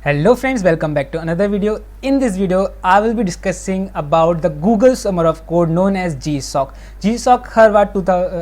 Hello friends, welcome back to another video. In this video, I will be discussing about the Google Summer of Code known as GSOC. GSOC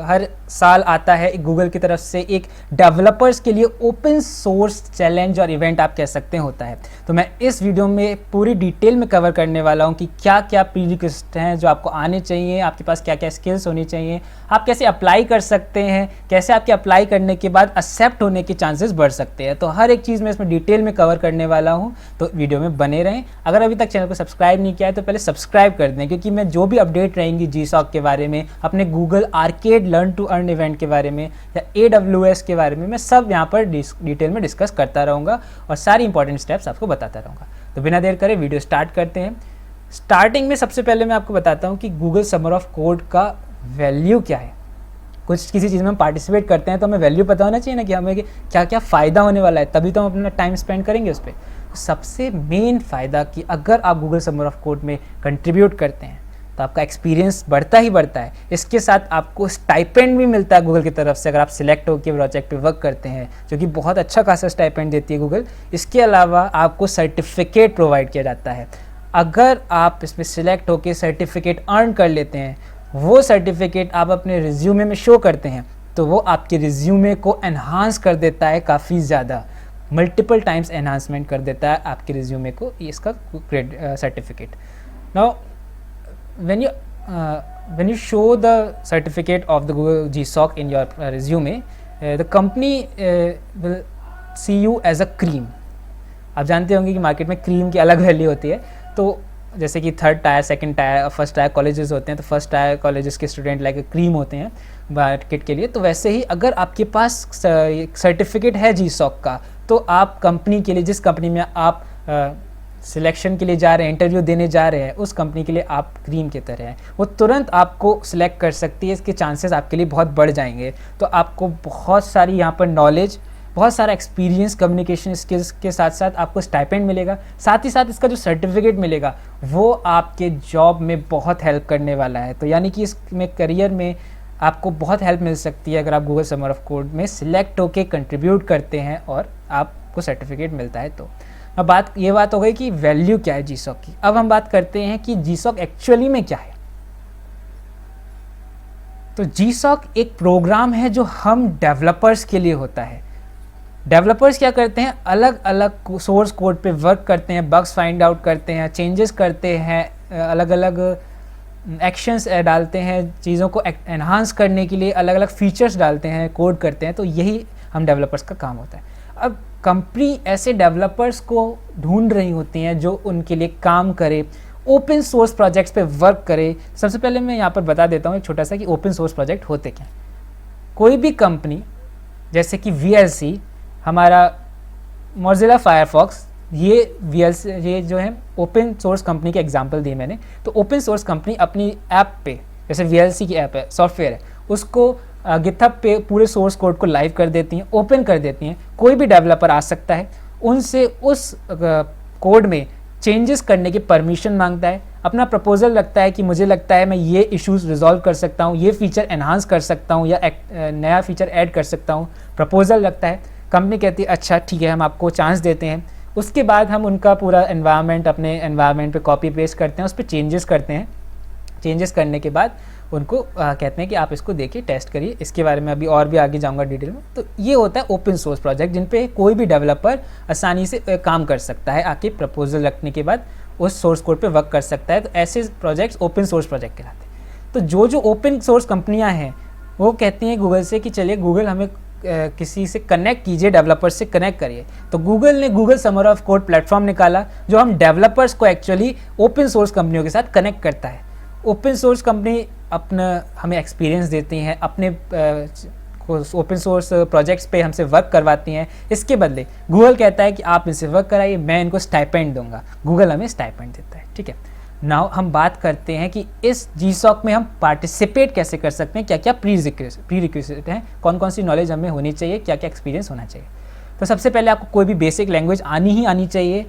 हर साल आता है Google की तरफ से एक developers के लिए ओपन सोर्स चैलेंज और इवेंट आप कह सकते हैं होता है। तो मैं इस वीडियो में पूरी डिटेल में कवर करने वाला हूं कि क्या क्या प्रीरिक्विजिट हैं जो आपको आने चाहिए, आपके पास क्या क्या स्किल्स होनी चाहिए, आप कैसे अप्लाई कर सकते हैं, कैसे आपके अप्लाई करने के बाद एक्सेप्ट होने के चांसेस बढ़ सकते हैं। तो हर एक चीज़ मैं इसमें डिटेल में कवर करने वाला हूं, तो वीडियो में बने रहें। अगर अभी तक चैनल को सब्सक्राइब नहीं किया है तो पहले सब्सक्राइब कर दें, क्योंकि मैं जो भी अपडेट रहेंगी GSOC के बारे में, अपने Google Arcade learn to earn event के बारे में या AWS के बारे में, मैं सब यहाँ पर डिटेल में डिस्कस करता रहूँगा और सारी इंपॉर्टेंट स्टेप्स आपको बताता रहूँगा। तो बिना देर करे वीडियो स्टार्ट करते हैं। स्टार्टिंग में सबसे पहले मैं आपको बताता हूँ कि गूगल समर ऑफ कोड का वैल्यू क्या है। किसी चीज़ में हम पार्टिसिपेट करते हैं तो हमें वैल्यू पता होना चाहिए ना कि हमें क्या क्या फ़ायदा होने वाला है, तभी तो हम अपना टाइम स्पेंड करेंगे उस पर। सबसे मेन फ़ायदा कि अगर आप गूगल समर ऑफ कोड में कंट्रीब्यूट करते हैं तो आपका एक्सपीरियंस बढ़ता ही बढ़ता है। इसके साथ आपको स्टाइपेंड भी मिलता है गूगल की तरफ से अगर आप सिलेक्ट होकर प्रोजेक्ट पे वर्क करते हैं, जो कि बहुत अच्छा खासा स्टाइपेंड देती है गूगल। इसके अलावा आपको सर्टिफिकेट प्रोवाइड किया जाता है। अगर आप इसमें सिलेक्ट होकर सर्टिफिकेट अर्न कर लेते हैं, वो सर्टिफिकेट आप अपने रिज्यूमे में शो करते हैं, तो वो आपके रिज्यूमे को एनहांस कर देता है, काफ़ी ज़्यादा मल्टीपल टाइम्स एनहांसमेंट कर देता है आपके रिज्यूमे को इसका certificate. Now when you show the certificate of the Google GSOC in your resume, the company will see you as a cream. आप जानते होंगे कि मार्केट में क्रीम की अलग वैल्यू होती है। तो जैसे कि third tier, second tier, first tier colleges होते हैं, तो फर्स्ट टायर कॉलेजेस के स्टूडेंट लाइक क्रीम होते हैं मार्केट के लिए। तो वैसे ही अगर आपके पास सर्टिफिकेट है GSOC का, तो आप कंपनी के लिए, जिस कंपनी में आप सिलेक्शन के लिए जा रहे हैं, इंटरव्यू देने जा रहे हैं, उस कंपनी के लिए आप क्रीम की तरह हैं। वो तुरंत आपको सिलेक्ट कर सकती है, इसके चांसेस आपके लिए बहुत बढ़ जाएंगे। तो आपको बहुत सारी यहाँ पर नॉलेज, बहुत सारा एक्सपीरियंस, कम्युनिकेशन स्किल्स के साथ साथ आपको स्टाइपेंड मिलेगा। साथ ही साथ इसका जो सर्टिफिकेट मिलेगा वो आपके जॉब में बहुत हेल्प करने वाला है। तो यानी कि इसमें करियर में आपको बहुत हेल्प मिल सकती है अगर आप गूगल समर ऑफ कोड में सिलेक्ट होकर कंट्रीब्यूट करते हैं और आपको सर्टिफिकेट मिलता है। तो अब ये बात हो गई कि वैल्यू क्या है GSOC की। अब हम बात करते हैं कि GSOC एक्चुअली में क्या है। तो GSOC एक प्रोग्राम है जो हम डेवलपर्स के लिए होता है। डेवलपर्स क्या करते हैं, अलग अलग सोर्स कोड पे वर्क करते हैं, बग्स फाइंड आउट करते हैं, चेंजेस करते हैं, अलग अलग एक्शंस डालते हैं, चीज़ों को एनहांस करने के लिए अलग अलग फीचर्स डालते हैं, कोड करते हैं। तो यही हम डेवलपर्स का काम होता है। अब कंपनी ऐसे डेवलपर्स को ढूंढ रही होती हैं जो उनके लिए काम करे, ओपन सोर्स प्रोजेक्ट्स पे वर्क करे। सबसे पहले मैं यहाँ पर बता देता हूँ एक छोटा सा कि ओपन सोर्स प्रोजेक्ट होते क्या। कोई भी कंपनी जैसे कि VLC, हमारा मोज़िला फायरफॉक्स, ये VLC ये जो है ओपन सोर्स कंपनी के एग्जांपल दिए मैंने। तो ओपन सोर्स कंपनी अपनी ऐप पे, जैसे VLC की ऐप है, सॉफ्टवेयर है, उसको गिटहब पे पूरे सोर्स कोड को लाइव कर देती हैं, ओपन कर देती हैं। कोई भी डेवलपर आ सकता है, उनसे उस कोड में चेंजेस करने की परमिशन मांगता है, अपना प्रपोजल रखता है कि मुझे लगता है मैं ये इश्यूज रिजॉल्व कर सकता हूँ, ये फीचर एनहांस कर सकता हूँ या नया फीचर ऐड कर सकता हूँ। प्रपोजल रखता है, कंपनी कहती है अच्छा ठीक है, हम आपको चांस देते हैं। उसके बाद हम उनका पूरा एनवायरनमेंट, अपने एनवायरनमेंट पे कॉपी पेस्ट करते हैं, उस पर चेंजेस करते हैं। चेंजेस करने के बाद उनको कहते हैं कि आप इसको देखिए, टेस्ट करिए। इसके बारे में अभी और भी आगे जाऊंगा डिटेल में। तो ये होता है ओपन सोर्स प्रोजेक्ट, जिन पे कोई भी डेवलपर आसानी से काम कर सकता है, आके प्रपोजल रखने के बाद उस सोर्स कोड पे वर्क कर सकता है। तो ऐसे प्रोजेक्ट्स ओपन सोर्स प्रोजेक्ट कहलाते हैं। तो जो ओपन सोर्स कंपनियाँ हैं वो कहती हैं गूगल से कि चलिए गूगल हमें किसी से कनेक्ट कीजिए, डेवलपर्स से कनेक्ट करिए। तो गूगल ने Google summer of code platform निकाला जो हम डेवलपर्स को एक्चुअली ओपन सोर्स कंपनियों के साथ कनेक्ट करता है। ओपन सोर्स कंपनी अपना हमें एक्सपीरियंस देती हैं, अपने ओपन सोर्स प्रोजेक्ट्स पे हमसे वर्क करवाती हैं। इसके बदले गूगल कहता है कि आप इनसे वर्क कराइए, मैं इनको स्टाइपेंड दूंगा। गूगल हमें स्टाइपेंड देता है, ठीक है। नाउ हम बात करते हैं कि इस GSOC में हम पार्टिसिपेट कैसे कर सकते हैं, क्या क्या प्रीरिक्विजिट हैं, कौन कौन सी नॉलेज हमें होनी चाहिए, क्या क्या एक्सपीरियंस होना चाहिए। तो सबसे पहले आपको कोई भी बेसिक लैंग्वेज आनी चाहिए।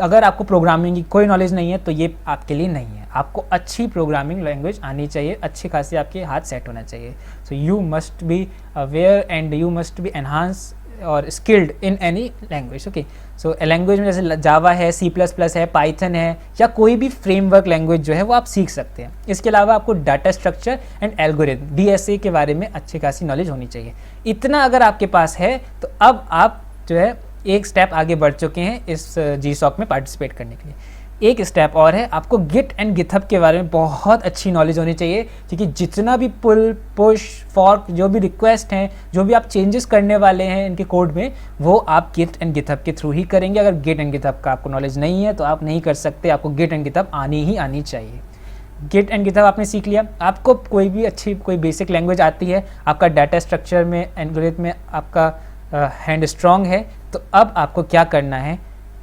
अगर आपको प्रोग्रामिंग की कोई नॉलेज नहीं है तो ये आपके लिए नहीं है। आपको अच्छी प्रोग्रामिंग लैंग्वेज आनी चाहिए, अच्छी खासी आपके हाथ सेट होना चाहिए। So you must be aware and you must be enhance और skilled in any language. Okay, so language में जैसे जावा है, C++ है, पाइथन है, या कोई भी फ्रेमवर्क लैंग्वेज जो है वो आप सीख सकते हैं। इसके अलावा आपको data structure and algorithm DSA के बारे में अच्छी खासी नॉलेज होनी चाहिए। इतना अगर आपके पास है तो अब आप जो है एक स्टेप आगे बढ़ चुके हैं इस GSOC में पार्टिसिपेट करने के लिए। एक स्टेप और है, आपको गिट एंड गिथअब के बारे में बहुत अच्छी नॉलेज होनी चाहिए, क्योंकि जितना भी पुल, पुश, फॉर्क, जो भी रिक्वेस्ट हैं, जो भी आप चेंजेस करने वाले हैं इनके कोड में, वो आप गिट एंड गिथअब के थ्रू ही करेंगे। अगर गिट एंड गिथअब का आपको नॉलेज नहीं है तो आप नहीं कर सकते, आपको गिट एंड गिथअब आनी ही आनी चाहिए। गिट एंड गिथअब आपने सीख लिया, आपको कोई भी अच्छी कोई बेसिक लैंग्वेज आती है, आपका डाटा स्ट्रक्चर में, एल्गोरिथम में आपका हैंड स्ट्रॉन्ग है, तो अब आपको क्या करना है,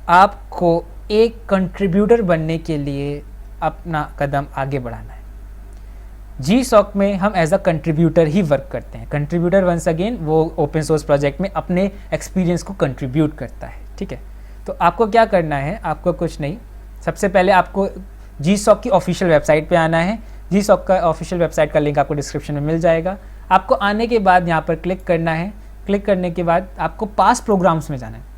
आपको एक कंट्रीब्यूटर बनने के लिए अपना कदम आगे बढ़ाना है। GSOC में हम एज अ कंट्रीब्यूटर ही वर्क करते हैं। कंट्रीब्यूटर वंस अगेन वो ओपन सोर्स प्रोजेक्ट में अपने एक्सपीरियंस को कंट्रीब्यूट करता है, ठीक है। तो आपको क्या करना है, आपको कुछ नहीं, सबसे पहले आपको GSOC की ऑफिशियल वेबसाइट पे आना है। GSOC का ऑफिशियल वेबसाइट का लिंक आपको डिस्क्रिप्शन में मिल जाएगा। आपको आने के बाद यहाँ पर क्लिक करना है। क्लिक करने के बाद आपको पास्ट प्रोग्राम्स में जाना है।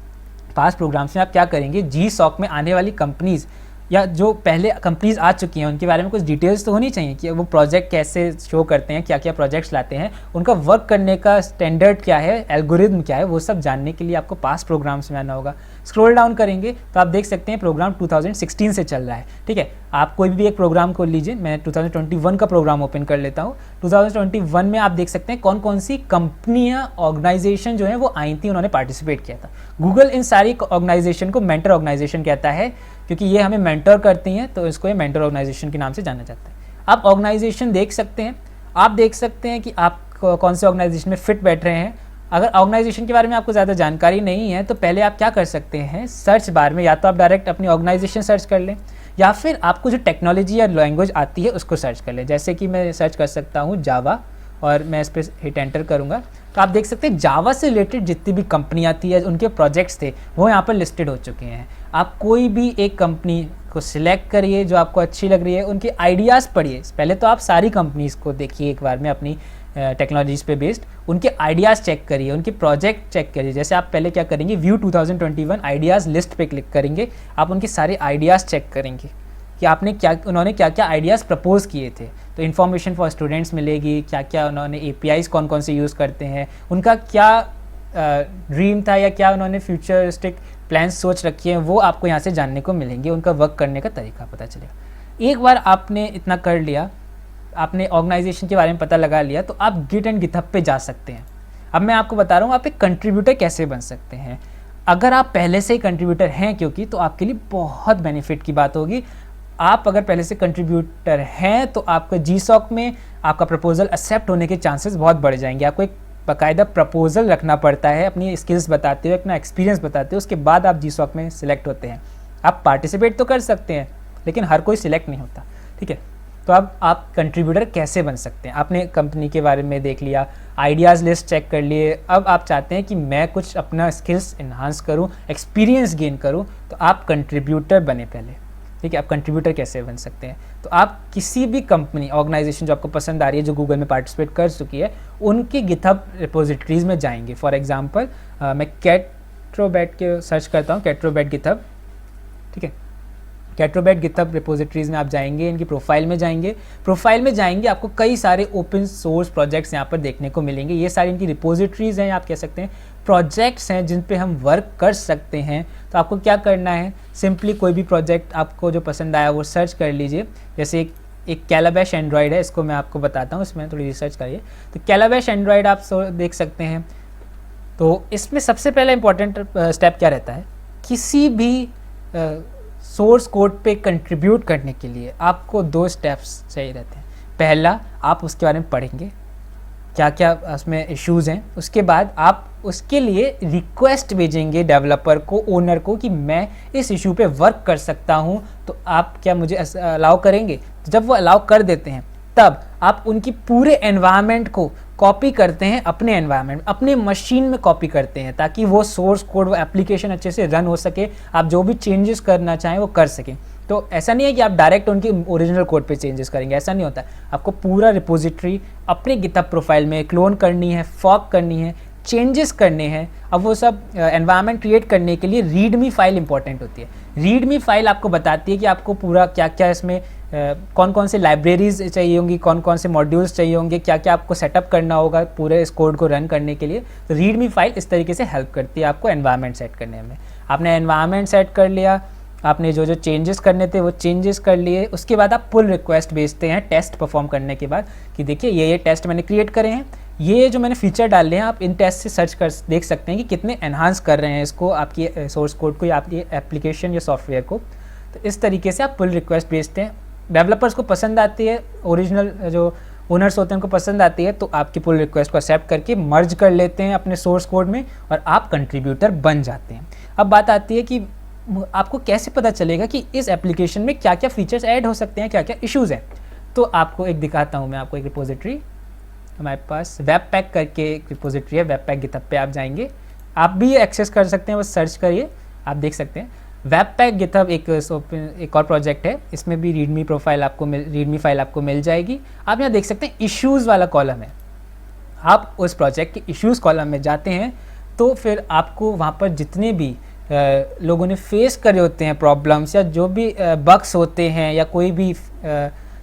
पास्ट प्रोग्राम्स में आप क्या करेंगे, GSOC में आने वाली कंपनीज़ या जो पहले कंपनीज आ चुकी हैं उनके बारे में कुछ डिटेल्स तो होनी चाहिए कि वो प्रोजेक्ट कैसे शो करते हैं, क्या क्या प्रोजेक्ट्स लाते हैं, उनका वर्क करने का स्टैंडर्ड क्या है, एल्गोरिथम क्या है, वो सब जानने के लिए आपको पास्ट प्रोग्राम्स में आना होगा। स्क्रॉल डाउन करेंगे तो आप देख सकते हैं प्रोग्राम 2016 से चल रहा है, ठीक है। आप कोई भी एक प्रोग्राम को लीजिए, मैं 2021 का प्रोग्राम ओपन कर लेता हूँ। 2021 में आप देख सकते हैं कौन कौन सी कंपनियाँ, ऑर्गेनाइजेशन जो है वो आई थी, उन्होंने पार्टिसिपेट किया था। गूगल इन सारी ऑर्गेनाइजेशन को मेंटर ऑर्गेनाइजेशन कहता है, क्योंकि ये हमें मेंटर करती हैं, तो इसको ये मेंटर ऑर्गेनाइजेशन के नाम से जाना जाता है। आप ऑर्गेनाइजेशन देख सकते हैं, आप देख सकते हैं कि आप कौन से ऑर्गेनाइजेशन में फिट बैठ रहे हैं। अगर ऑर्गेनाइजेशन के बारे में आपको ज़्यादा जानकारी नहीं है तो पहले आप क्या कर सकते हैं, सर्च बार में या तो आप डायरेक्ट अपनी ऑर्गेनाइजेशन सर्च कर लें, या फिर आपको जो टेक्नोलॉजी या लैंग्वेज आती है उसको सर्च कर लें। जैसे कि मैं सर्च कर सकता हूँ जावा, और मैं इस पर हिट एंटर करूँगा तो आप देख सकते हैं जावा से रिलेटेड जितनी भी कंपनी आती है, उनके प्रोजेक्ट्स थे वो यहाँ पर लिस्टेड हो चुके हैं। आप कोई भी एक कंपनी को सिलेक्ट करिए जो आपको अच्छी लग रही है, उनके आइडियाज़ पढ़िए। पहले तो आप सारी कंपनीज़ को देखिए एक बार में, अपनी टेक्नोलॉजीज़ पे बेस्ड उनके आइडियाज़ चेक करिए, उनके प्रोजेक्ट चेक करिए। जैसे आप पहले क्या करेंगे, व्यू 2021 आइडियाज़ लिस्ट पे क्लिक करेंगे, आप उनके सारे आइडियाज़ चेक करेंगे कि आपने क्या, उन्होंने क्या क्या आइडियाज़ प्रपोज किए थे। तो इन्फॉर्मेशन फॉर स्टूडेंट्स मिलेगी, क्या क्या उन्होंने APIs कौन कौन से यूज़ करते हैं, उनका क्या ड्रीम था या क्या उन्होंने फ्यूचरिस्टिक प्लान्स सोच रखी हैं, वो आपको यहाँ से जानने को मिलेंगे, उनका वर्क करने का तरीका पता चलेगा। एक बार आपने इतना कर लिया, आपने ऑर्गेनाइजेशन के बारे में पता लगा लिया, तो आप गिट एंड गिथअब पे जा सकते हैं। अब मैं आपको बता रहा हूँ आप एक कंट्रीब्यूटर कैसे बन सकते हैं। अगर आप पहले से ही कंट्रीब्यूटर हैं, क्योंकि तो आपके लिए बहुत बेनिफिट की बात होगी। आप अगर पहले से कंट्रीब्यूटर हैं तो आपका GSOC में आपका प्रपोजल एक्सेप्ट होने के चांसेस बहुत बढ़ जाएंगे। आपको एक बाकायदा प्रपोजल रखना पड़ता है, अपनी स्किल्स बताते हुए, अपना एक्सपीरियंस बताते हुए, उसके बाद आप GSOC में सिलेक्ट होते हैं। आप पार्टिसिपेट तो कर सकते हैं लेकिन हर कोई सिलेक्ट नहीं होता, ठीक है। तो अब आप कंट्रीब्यूटर कैसे बन सकते हैं, आपने कंपनी के बारे में देख लिया, आइडियाज़ लिस्ट चेक कर लिए, अब आप चाहते हैं कि मैं कुछ अपना स्किल्स इन्हांस करूं, एक्सपीरियंस गेन करूं, तो आप कंट्रीब्यूटर बने पहले, ठीक है। आप कंट्रीब्यूटर कैसे बन सकते हैं, तो आप किसी भी कंपनी, ऑर्गेनाइजेशन जो आपको पसंद आ रही है, जो गूगल में पार्टिसिपेट कर चुकी है, उनके गिथअब रिपोजिटरीज़ में जाएंगे। फॉर एग्जांपल मैं कैट्रोबैट के सर्च करता हूँ, कैट्रोबैट गिथअब, ठीक है। कैट्रोबैट गिथअब रिपोजिटरीज़ में आप जाएंगे, इनकी प्रोफाइल में जाएंगे। प्रोफाइल में जाएंगे, आपको कई सारे ओपन सोर्स प्रोजेक्ट्स यहाँ पर देखने को मिलेंगे। ये सारी इनकी रिपोजिटरीज़ हैं, आप कह सकते हैं प्रोजेक्ट्स हैं जिन पे हम वर्क कर सकते हैं। तो आपको क्या करना है, सिंपली कोई भी प्रोजेक्ट आपको जो पसंद आया वो सर्च कर लीजिए। जैसे एक कैलाबैश एंड्रॉयड है, इसको मैं आपको बताता हूँ, इसमें थोड़ी रिसर्च करिए। तो कैलाबैश एंड्रॉयड आप देख सकते हैं। तो इसमें सबसे पहला इंपॉर्टेंट स्टेप क्या रहता है, किसी भी सोर्स कोड पे कंट्रीब्यूट करने के लिए आपको 2 स्टेप्स चाहिए रहते हैं। पहला, आप उसके बारे में पढ़ेंगे क्या क्या उसमें इश्यूज़ हैं, उसके बाद आप उसके लिए रिक्वेस्ट भेजेंगे डेवलपर को, ओनर को, कि मैं इस इशू पे वर्क कर सकता हूं, तो आप क्या मुझे अलाउ करेंगे। तो जब वो अलाउ कर देते हैं तब आप उनकी पूरे एनवायरनमेंट को कॉपी करते हैं, अपने एनवायरनमेंट, अपने मशीन में कॉपी करते हैं, ताकि वो सोर्स कोड, वो एप्लीकेशन अच्छे से रन हो सके, आप जो भी चेंजेस करना चाहें वो कर सकें। तो ऐसा नहीं है कि आप डायरेक्ट उनकी ओरिजिनल कोड पे चेंजेस करेंगे, ऐसा नहीं होता। आपको पूरा रिपोजिटरी अपने गिटहब प्रोफाइल में क्लोन करनी है, फॉर्क करनी है, चेंजेस करने हैं, अब वो सब एनवायरनमेंट क्रिएट करने के लिए रीडमी फाइल इंपॉर्टेंट होती है। रीडमी फाइल आपको बताती है कि आपको पूरा क्या क्या इसमें कौन कौन से लाइब्रेरीज चाहिए होंगी, कौन कौन से मॉड्यूल्स चाहिए होंगे, क्या क्या आपको सेटअप करना होगा पूरे इस कोड को रन करने के लिए। तो रीडमी फाइल इस तरीके से हेल्प करती है आपको एनवायरनमेंट सेट करने में। आपने एनवायरनमेंट सेट कर लिया, आपने जो जो चेंजेस करने थे वो चेंजेस कर लिए, उसके बाद आप पुल रिक्वेस्ट भेजते हैं टेस्ट परफॉर्म करने के बाद कि देखिए ये टेस्ट मैंने क्रिएट करे हैं, ये जो मैंने फीचर डाले हैं आप इन टेस्ट से सर्च कर देख सकते हैं कि कितने एनहांस कर रहे हैं इसको, आपकी सोर्स कोड को या आपकी एप्लीकेशन या सॉफ्टवेयर को। तो इस तरीके से आप पुल रिक्वेस्ट भेजते हैं, डेवलपर्स को पसंद आती है, ओरिजिनल जो ओनर्स होते हैं उनको पसंद आती है, तो आपकी पुल रिक्वेस्ट को एक्सेप्ट करके मर्ज कर लेते हैं अपने सोर्स कोड में और आप कंट्रीब्यूटर बन जाते हैं। अब बात आती है कि आपको कैसे पता चलेगा कि इस एप्लीकेशन में क्या क्या फीचर्स ऐड हो सकते हैं, क्या क्या इश्यूज़ हैं। तो आपको एक दिखाता हूँ मैं आपको एक रिपोजिटरी, हमारे पास वेब पैक करके एक रिपोजिटरी है, वेब पैक गिटहब पे आप जाएंगे, आप भी एक्सेस कर सकते हैं, बस सर्च करिए आप देख सकते हैं। वेब पैक गिटहब एक और प्रोजेक्ट है, इसमें भी रीडमी फाइल आपको मिल जाएगी। आप यहाँ देख सकते हैं इश्यूज़ वाला कॉलम है, आप उस प्रोजेक्ट के इश्यूज़ कॉलम में जाते हैं तो फिर आपको वहाँ पर जितने भी लोगों ने फेस करे होते हैं प्रॉब्लम्स या जो भी बग्स होते हैं या कोई भी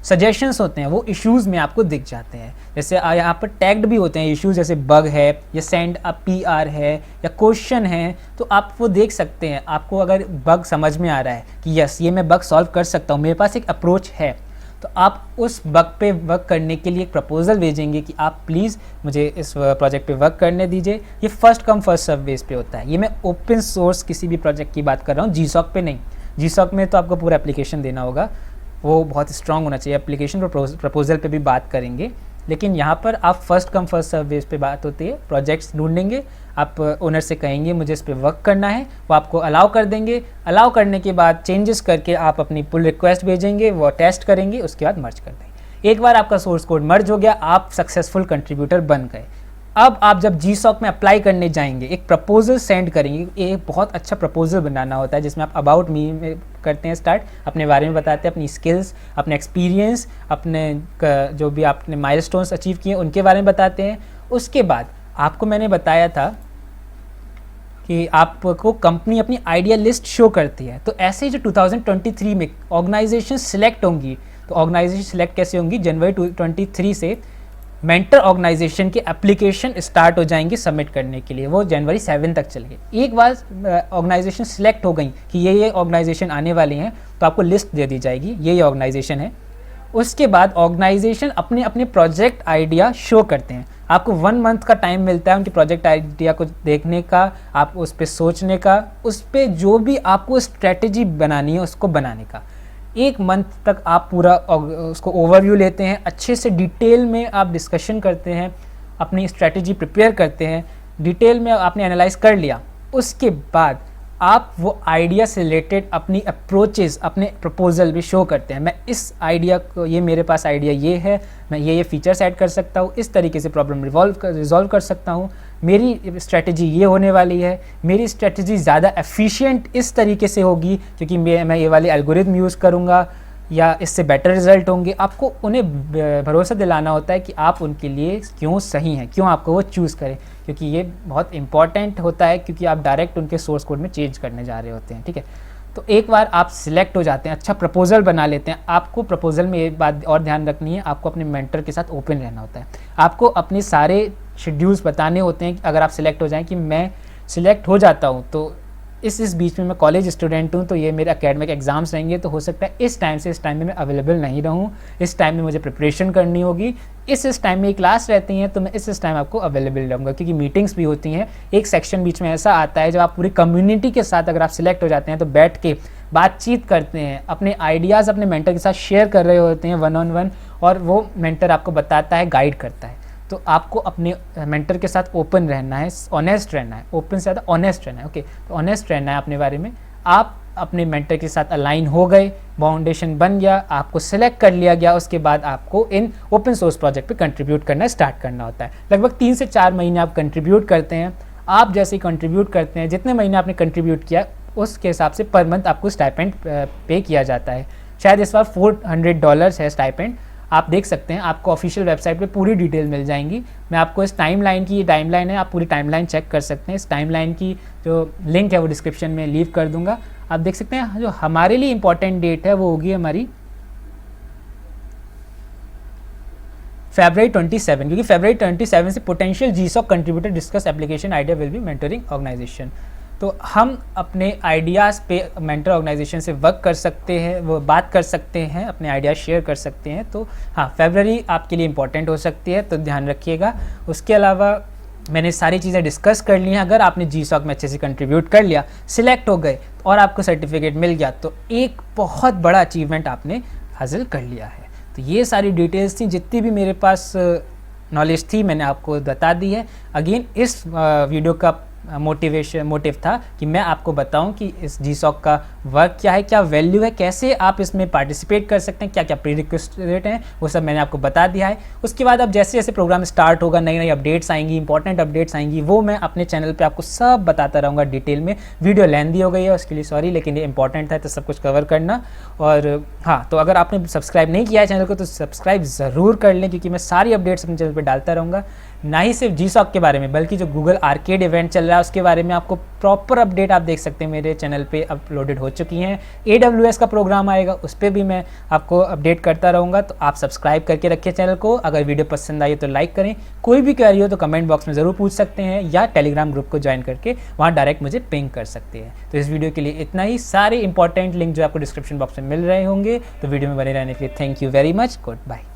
सजेशंस होते हैं वो इश्यूज़ में आपको दिख जाते हैं। जैसे यहाँ पर टैग्ड भी होते हैं इश्यूज़, जैसे बग है या सेंड अ PR है या क्वेश्चन है, तो आप वो देख सकते हैं। आपको अगर बग समझ में आ रहा है कि यस ये मैं बग सॉल्व कर सकता हूँ, मेरे पास एक अप्रोच है, तो आप उस बग पे वर्क करने के लिए एक प्रपोजल भेजेंगे कि आप प्लीज़ मुझे इस प्रोजेक्ट पे वर्क करने दीजिए। ये first come first serve base पे होता है। ये मैं ओपन सोर्स किसी भी प्रोजेक्ट की बात कर रहा हूँ, GSOC पे नहीं। GSOC में तो आपको पूरा एप्लीकेशन देना होगा, वो बहुत स्ट्रांग होना चाहिए। एप्लीकेशन प्रपोजल पे भी बात करेंगे, लेकिन यहाँ पर आप first come first serve base पे बात होती है। प्रोजेक्ट्स ढूंढेंगे, आप ओनर से कहेंगे मुझे इस पे वर्क करना है, वो आपको अलाउ कर देंगे। अलाउ करने के बाद चेंजेस करके आप अपनी पुल रिक्वेस्ट भेजेंगे, वो टेस्ट करेंगे, उसके बाद मर्ज कर देंगे। एक बार आपका सोर्स कोड मर्ज हो गया, आप सक्सेसफुल कंट्रीब्यूटर बन गए। अब आप जब GSOC में अप्लाई करने जाएंगे, एक प्रपोजल सेंड करेंगे। एक बहुत अच्छा प्रपोजल बनाना होता है जिसमें आप अबाउट मी में करते हैं स्टार्ट, अपने बारे में बताते हैं, अपनी स्किल्स, अपने एक्सपीरियंस, अपने जो भी आपने माइलस्टोन्स अचीव किए उनके बारे में बताते हैं। उसके बाद आपको मैंने बताया था कि आपको कंपनी अपनी आइडिया लिस्ट शो करती है। तो ऐसे ही जो 2023 में ऑर्गेनाइजेशन सिलेक्ट होंगी, तो ऑर्गेनाइजेशन सिलेक्ट कैसे होंगी, जनवरी 2023 से मेंटर ऑर्गेनाइजेशन के एप्लीकेशन स्टार्ट हो जाएंगे सबमिट करने के लिए, वो जनवरी 7 तक चलेंगे। एक बार ऑर्गेनाइजेशन सिलेक्ट हो गई कि ये ऑर्गेनाइजेशन आने वाली हैं, तो आपको लिस्ट दे दी जाएगी, ये ऑर्गेनाइजेशन है। उसके बाद ऑर्गेनाइजेशन अपने अपने प्रोजेक्ट आइडिया शो करते हैं। आपको 1 मंथ का टाइम मिलता है उनके प्रोजेक्ट आइडिया को देखने का, आप उस पर सोचने का, उस पर जो भी आपको स्ट्रेटेजी बनानी है उसको बनाने का। 1 मंथ तक आप पूरा उसको ओवरव्यू लेते हैं, अच्छे से डिटेल में आप डिस्कशन करते हैं, अपनी स्ट्रेटेजी प्रिपेयर करते हैं, डिटेल में आपने एनालाइज कर लिया। उसके बाद आप वो आइडिया से रिलेटेड अपनी अप्रोचेस अपने प्रपोजल भी शो करते हैं। मैं इस आइडिया को, ये मेरे पास आइडिया ये है, मैं ये फीचर्स ऐड कर सकता हूँ, इस तरीके से प्रॉब्लम रिजॉल्व कर सकता हूँ, मेरी स्ट्रेटजी ये होने वाली है, मेरी स्ट्रेटजी ज़्यादा एफिशिएंट इस तरीके से होगी क्योंकि मैं ये वाली एल्गोरिथम यूज़ करूँगा या इससे बेटर रिजल्ट होंगे। आपको उन्हें भरोसा दिलाना होता है कि आप उनके लिए क्यों सही हैं, क्यों आपको वो चूज़ करें, क्योंकि ये बहुत इंपॉर्टेंट होता है क्योंकि आप डायरेक्ट उनके सोर्स कोड में चेंज करने जा रहे होते हैं। ठीक है, तो एक बार आप सिलेक्ट हो जाते हैं, अच्छा प्रपोजल बना लेते हैं। आपको प्रपोजल में एक बात और ध्यान रखनी है, आपको अपने मेंटर के साथ ओपन रहना होता है। आपको अपने सारे शेड्यूल्स बताने होते हैं कि अगर आप सिलेक्ट हो जाएं कि मैं सिलेक्ट हो जाता हूं तो इस बीच में मैं कॉलेज स्टूडेंट हूं, तो ये मेरे एकेडमिक एग्जाम्स रहेंगे, तो हो सकता है इस टाइम से इस टाइम में मैं अवेलेबल नहीं रहूं, इस टाइम में मुझे प्रिपरेशन करनी होगी, इस टाइम में क्लास रहती हैं तो मैं इस टाइम आपको अवेलेबल रहूँगा क्योंकि मीटिंग्स भी होती हैं। एक सेक्शन बीच में ऐसा आता है जब आप पूरी कम्युनिटी के साथ अगर आप सिलेक्ट हो जाते हैं तो बैठ के बातचीत करते हैं, अपने आइडियाज़ अपने मेंटर के साथ शेयर कर रहे होते हैं 1-on-1, और वो मेंटर आपको बताता है, गाइड करता है। तो आपको अपने मेंटर के साथ ओपन रहना है, ऑनेस्ट रहना है, ओपन से ज़्यादा ऑनेस्ट रहना है। ओके, तो ऑनेस्ट रहना है अपने बारे में। आप अपने मेंटर के साथ अलाइन हो गए, फाउंडेशन बन गया, आपको सिलेक्ट कर लिया गया, उसके बाद आपको इन ओपन सोर्स प्रोजेक्ट पे कंट्रीब्यूट करना स्टार्ट करना होता है। लगभग 3 से 4 महीने आप कंट्रीब्यूट करते हैं। आप जैसे ही कंट्रीब्यूट करते हैं, जितने महीने आपने कंट्रीब्यूट किया उसके हिसाब से पर मंथ आपको स्टाइपेंड पे किया जाता है। शायद इस बार $400 है स्टाइपेंड। आप देख सकते हैं, आपको ऑफिशियल वेबसाइट पे पूरी डिटेल मिल जाएंगी। मैं आपको इस टाइमलाइन की, ये टाइमलाइन है, आप पूरी टाइमलाइन चेक कर सकते हैं। इस टाइमलाइन की जो लिंक है वो डिस्क्रिप्शन में लीव कर दूंगा। आप देख सकते हैं जो हमारे लिए इंपॉर्टेंट डेट है वो होगी हमारी February 27, क्योंकि February 27 से potential GSOC contributor discuss application idea will be mentoring organisation. तो हम अपने आइडियाज़ पे मेंटर ऑर्गेनाइजेशन से वर्क कर सकते हैं, वो बात कर सकते हैं, अपने आइडियाज़ शेयर कर सकते हैं। तो हाँ, फरवरी आपके लिए इंपॉर्टेंट हो सकती है, तो ध्यान रखिएगा। उसके अलावा मैंने सारी चीज़ें डिस्कस कर ली हैं। अगर आपने GSOC में अच्छे से कंट्रीब्यूट कर लिया, सिलेक्ट हो गए और आपको सर्टिफिकेट मिल गया, तो एक बहुत बड़ा अचीवमेंट आपने हासिल कर लिया है। तो ये सारी डिटेल्स थी, जितनी भी मेरे पास नॉलेज थी मैंने आपको बता दी है। अगेन इस वीडियो का मोटिव था कि मैं आपको बताऊं कि इस GSOC का वर्क क्या है, क्या वैल्यू है, कैसे आप इसमें पार्टिसिपेट कर सकते हैं, क्या क्या प्रीरिक्विजिट हैं, वो सब मैंने आपको बता दिया है। उसके बाद अब जैसे जैसे प्रोग्राम स्टार्ट होगा, नई नई अपडेट्स आएंगी, इंपॉर्टेंट अपडेट्स आएंगी, वो मैं अपने चैनल पे आपको सब बताता रहूँगा डिटेल में। वीडियो लेंथी हो गई है, उसके लिए सॉरी, लेकिन ये इंपॉर्टेंट था तो सब कुछ कवर करना। और हाँ, तो अगर आपने सब्सक्राइब नहीं किया है चैनल को तो सब्सक्राइब ज़रूर कर लें, क्योंकि मैं सारी अपडेट्स अपने चैनल पर डालता रहूँगा। ना ही सिर्फ GSOC के बारे में, बल्कि जो गूगल आर्केड इवेंट चल रहा है उसके बारे में आपको प्रॉपर अपडेट आप देख सकते हैं, मेरे चैनल पे अपलोडेड हो चुकी हैं। AWS का प्रोग्राम आएगा, उस पर भी मैं आपको अपडेट करता रहूँगा। तो आप सब्सक्राइब करके रखिए चैनल को। अगर वीडियो पसंद आई तो लाइक करें, कोई भी क्वेरी हो तो कमेंट बॉक्स में ज़रूर पूछ सकते हैं, या टेलीग्राम ग्रुप को ज्वाइन करके वहाँ डायरेक्ट मुझे पिंग कर सकते हैं। तो इस वीडियो के लिए इतना ही। सारे इंपॉर्टेंट लिंक जो आपको डिस्क्रिप्शन बॉक्स में मिल रहे होंगे। तो वीडियो में बने रहने के लिए thank you very much. Good bye.